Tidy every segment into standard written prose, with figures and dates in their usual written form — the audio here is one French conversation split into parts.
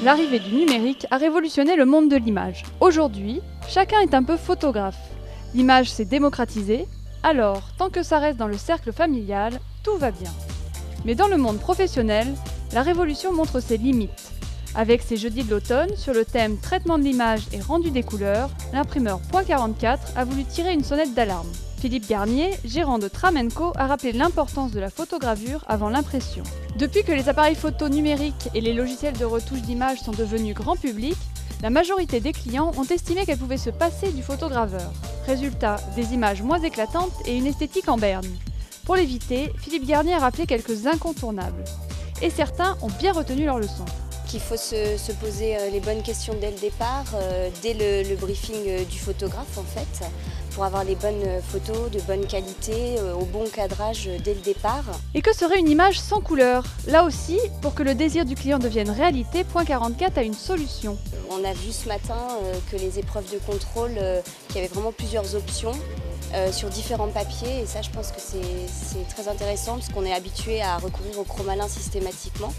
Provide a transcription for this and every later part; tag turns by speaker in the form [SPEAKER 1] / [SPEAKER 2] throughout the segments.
[SPEAKER 1] L'arrivée du numérique a révolutionné le monde de l'image. Aujourd'hui, chacun est un peu photographe. L'image s'est démocratisée, alors tant que ça reste dans le cercle familial, tout va bien. Mais dans le monde professionnel, la révolution montre ses limites. Avec ses jeudis de l'automne, sur le thème traitement de l'image et rendu des couleurs, l'imprimeur .44 a voulu tirer une sonnette d'alarme. Philippe Garnier, gérant de Tramenco, a rappelé l'importance de la photogravure avant l'impression. Depuis que les appareils photo numériques et les logiciels de retouche d'images sont devenus grand public, la majorité des clients ont estimé qu'elles pouvaient se passer du photograveur. Résultat, des images moins éclatantes et une esthétique en berne. Pour l'éviter, Philippe Garnier a rappelé quelques incontournables. Et certains ont bien retenu leur leçon.
[SPEAKER 2] Qu'il faut se poser les bonnes questions dès le départ, dès le briefing du photographe en fait, pour avoir les bonnes photos de bonne qualité, au bon cadrage dès le départ.
[SPEAKER 1] Et que serait une image sans couleur? Là aussi, pour que le désir du client devienne réalité, .44 a une solution.
[SPEAKER 2] On a vu ce matin que les épreuves de contrôle, qu'il y avait vraiment plusieurs options sur différents papiers, et ça je pense que c'est très intéressant parce qu'on est habitué à recourir au chromalin systématiquement.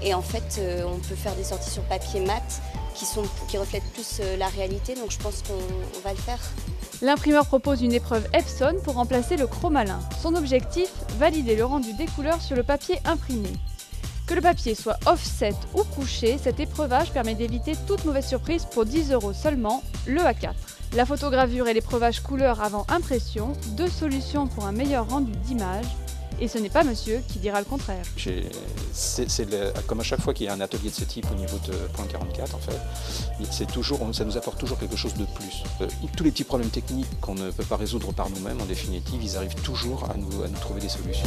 [SPEAKER 2] Et en fait, on peut faire des sorties sur papier mat qui reflètent plus la réalité, donc je pense qu'on va le faire.
[SPEAKER 1] L'imprimeur propose une épreuve Epson pour remplacer le chromalin. Son objectif, valider le rendu des couleurs sur le papier imprimé. Que le papier soit offset ou couché, cet épreuvage permet d'éviter toute mauvaise surprise pour 10 € seulement, le A4. La photogravure et l'épreuvage couleur avant impression, deux solutions pour un meilleur rendu d'image. Et ce n'est pas monsieur qui dira le contraire.
[SPEAKER 3] Comme à chaque fois qu'il y a un atelier de ce type au niveau de .44, en fait, ça nous apporte toujours quelque chose de plus. Tous les petits problèmes techniques qu'on ne peut pas résoudre par nous-mêmes, en définitive, ils arrivent toujours à nous trouver des solutions.